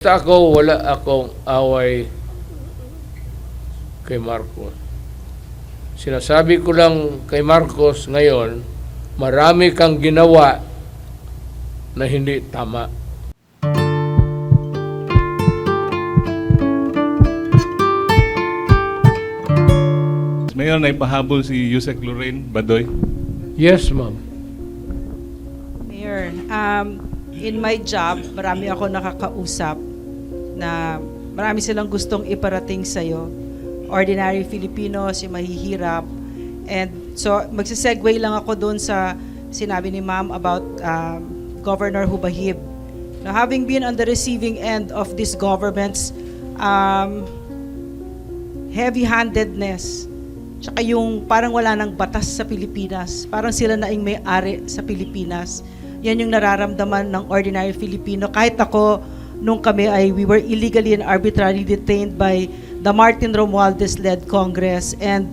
Wala akong away kay Marcos. Sinasabi ko lang kay Marcos ngayon, marami kang ginawa na hindi tama. Mayor, naipahabol si Yusek Lorraine Badoy. Yes, ma'am. Mayor, in my job, marami ako nakakausap na marami silang gustong iparating sa'yo. Ordinary Filipinos, yung mahihirap. And so, magsisegue lang ako doon sa sinabi ni Ma'am about Governor Hubahib. Now, having been on the receiving end of this government's heavy-handedness, tsaka yung parang wala nang batas sa Pilipinas, parang sila na yung may-ari sa Pilipinas. Yan yung nararamdaman ng ordinary Filipino. Kahit ako, nung kami we were illegally and arbitrarily detained by the Martin Romualdez-led Congress, and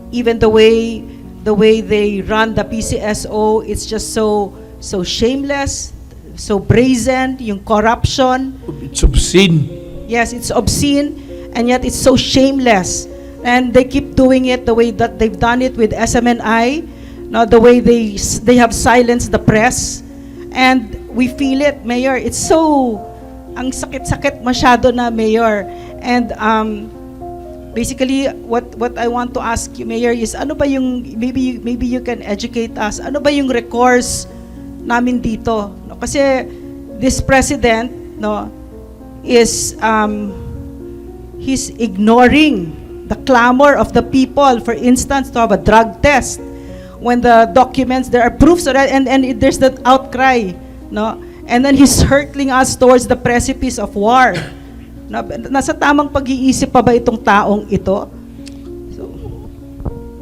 even the way they run the PCSO, it's just so shameless, so brazen, yung corruption. It's obscene. Yes, it's obscene, and yet it's so shameless. And they keep doing it the way that they've done it with SMNI, the way they have silenced the press. And we feel it, Mayor. It's so, ang sakit-sakit masyado na, Mayor. And basically, what I want to ask you, Mayor, is ano ba yung, maybe you can educate us, ano ba yung recourse namin dito? No? Kasi this president, is he's ignoring the clamor of the people. For instance, to have a drug test, when the documents, there are proofs already, and there's that outcry, and then he's hurtling us towards the precipice of war. Nasa tamang pag-iisip pa ba itong taong ito?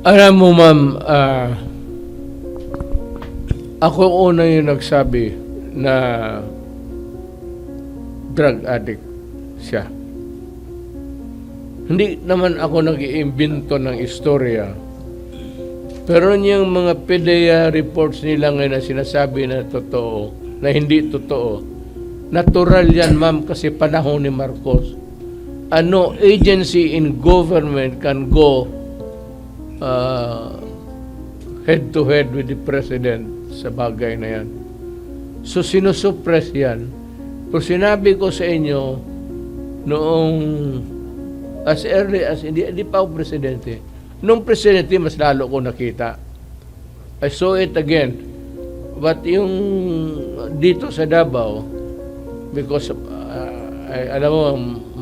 Alam mo, ma'am, ako una yung nagsabi na drug addict siya. Hindi naman ako nag-iimbento ng istorya. Pero yung mga PDEA reports nila ngayon na sinasabi na totoo, na hindi totoo, natural yan, ma'am, kasi panahon ni Marcos. Ano agency in government can go head-to-head with the president sa bagay na yan? So, sinusuppress yan. Pero sinabi ko sa inyo, noong as early as, hindi pa ako presidente. Nung presidente, mas lalo ko nakita. I saw it again. But yung dito sa Davao, because alam mo,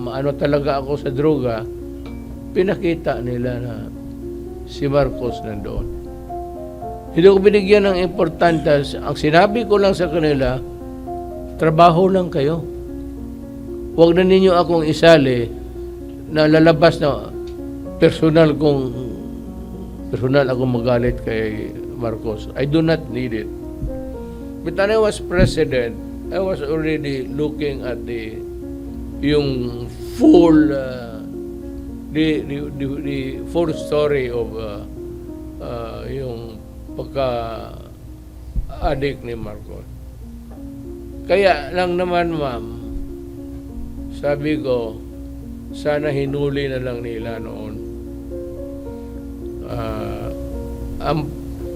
ano talaga ako sa droga, pinakita nila na si Marcos nandoon. Hindi ko binigyan ng importante. Ang sinabi ko lang sa kanila, trabaho lang kayo. Huwag na ninyo akong isali na lalabas na personal akong magalit kay Marcos. I do not need it. But when I was president, I was already looking at yung full the full story of yung pagka-addict ni Marcos. Kaya lang naman, ma'am, sabi ko, sana hinuli na lang nila noon. Ang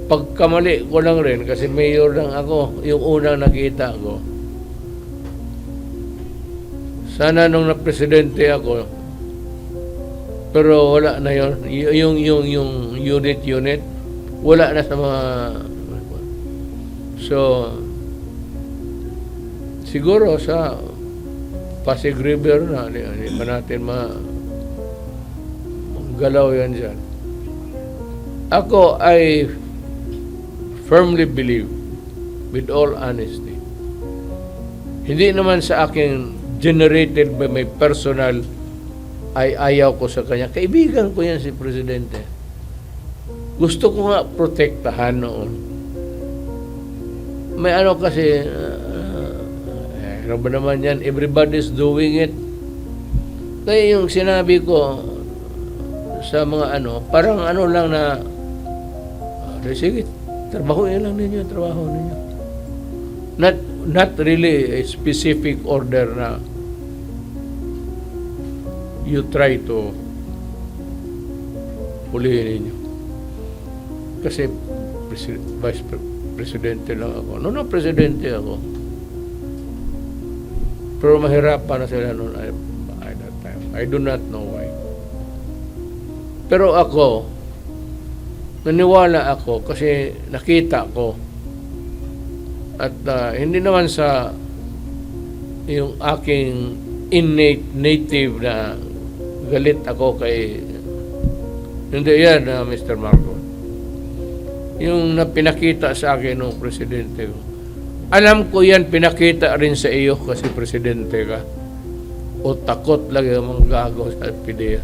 pagkamali ko lang rin, kasi mayor lang ako, yung unang nakita ko. Sana nung na-presidente ako, pero wala na yun. Yung unit, wala na sa mga... So, siguro sa Pasig River na, hindi pa natin galaw yan dyan. Ako, I firmly believe, with all honesty, hindi naman sa akin generated by my personal ay ayaw ko sa kanya. Kaibigan ko yan si Presidente. Gusto ko nga protektahan noon. May ano kasi, ano ba naman yan? Everybody's doing it. Kaya yung sinabi ko sa mga parang lang na, sige, trabaho lang ninyo, trabaho ninyo. not really a specific order na you try to hulihin ninyo. Kasi presidente lang ako. No, presidente ako. Pero mahirapan na sila noon at that time. I do not know why. Pero ako, naniwala ako kasi nakita ko. At hindi naman sa yung aking innate native na galit ako kay hindi yan, Mr. Marco. Yung pinakita sa akin ng presidente ko. Alam ko yan, pinakita rin sa iyo kasi presidente ka. O takot lang yung mga gago sa PDEA.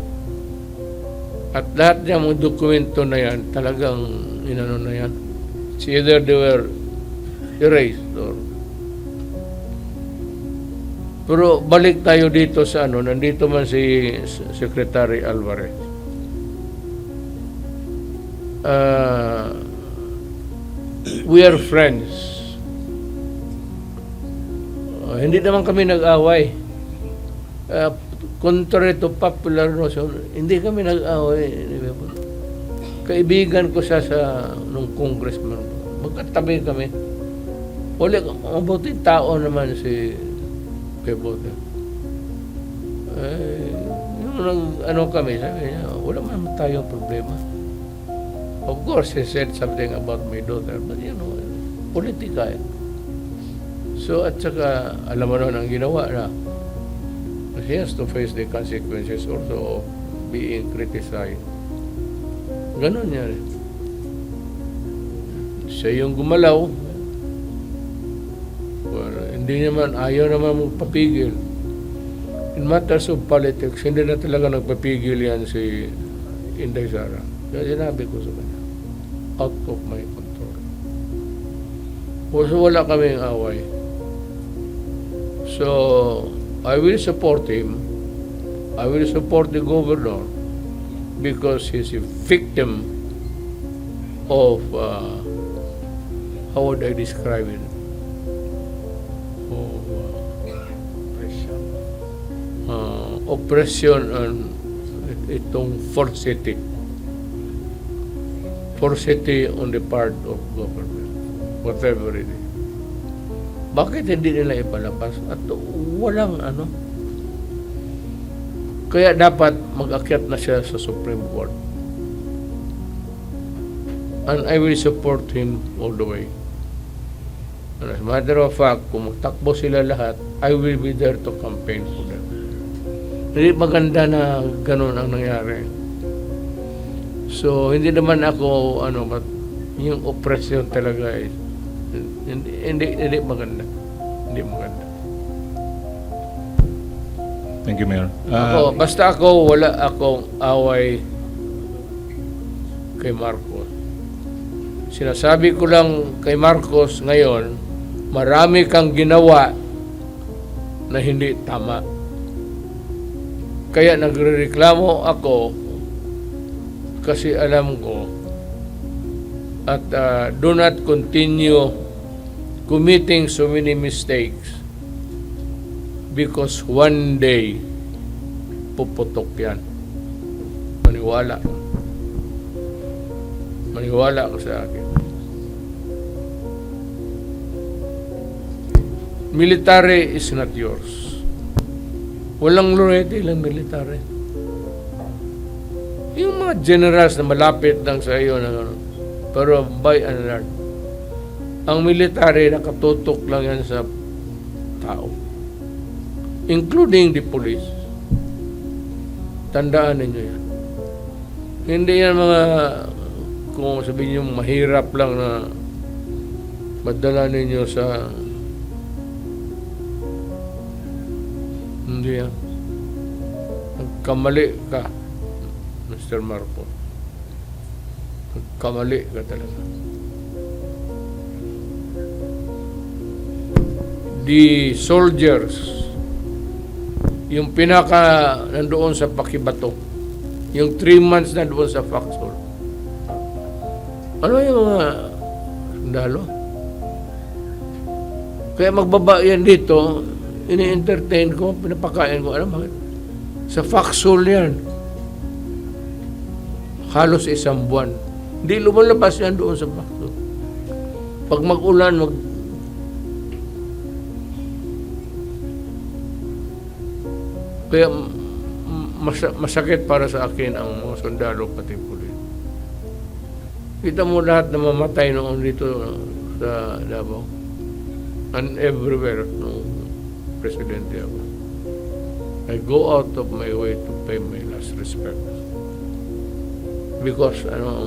At lahat ng mga dokumento na yan, talagang inano na yan. It's either they were erased or... Pero balik tayo dito sa nandito man si Secretary Alvarez. We are friends. Hindi naman kami nag-away. Contrary to popular notion, hindi kami nag-away. Kaibigan ko siya nung congressman. Magkatabi kami. Mabuti tao naman si Pebote. Kami, sabi niya, wala man tayong problema. Of course, he said something about my daughter, but politika eh. So, at saka, alam mo naman ang ginawa na he has to face the consequences also of being criticized. Ganon niya rin. Siya yung gumalaw. Well, hindi naman, ayaw naman magpapigil. In matters of politics, hindi na talaga nagpapigil yan si Inday Sara. Kaya sinabi ko sa kanya, out of my control. So, wala kaming away. So, I will support him. I will support the governor because he's a victim of, how would I describe it? Of oppression and itong forcity. Forcity on the part of government. Whatever it is. Bakit hindi nila ipalabas? At walang Kaya dapat mag-akyat na siya sa Supreme Court. And I will support him all the way. And as a matter of fact, kung magtakbo sila lahat, I will be there to campaign for them. Hindi maganda na ganun ang nangyari. So, hindi naman ako, but yung oppression talaga is hindi maganda. Hindi maganda. Thank you, Mayor. Basta wala akong away kay Marcos. Sinasabi ko lang kay Marcos ngayon, marami kang ginawa na hindi tama. Kaya nagrereklamo ako kasi alam ko at do not continue committing so many mistakes because one day puputok yan. Maniwala ka sa akin. Military is not yours. Walang loyalty lang military. Yung mga generals na malapit lang sa iyo pero by and large, ang military nakatutok lang yan sa tao. Including the police. Tandaan ninyo yan. Hindi yan mga, kung sabihin nyo, mahirap lang na madala ninyo sa... Hindi yan. Nagkamali ka, Mr. Marco. Nagkamali ka talaga. The soldiers, yung pinaka nandoon sa Pakibato, yung 3 months na doon sa Foxhole. Ano yung mga sundalo? Kaya magbaba yan dito, ini-entertain ko, pinapakain ko. Alam mo, sa Foxhole yan. Halos isang buwan. Hindi lumalabas yan doon sa Foxhole. Pag mag-ulan, Kaya masakit para sa akin ang mga sundalo pati pulis. Kita mo lahat na mamatay noon dito sa Davao. And everywhere nung presidente ako. I go out of my way to pay my last respect. Because ano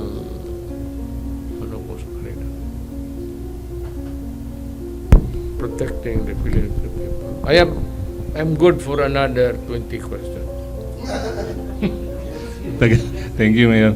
ko sa kanila. Protecting the feelings of the people. I'm good for another 20 questions. Thank you, Mayor.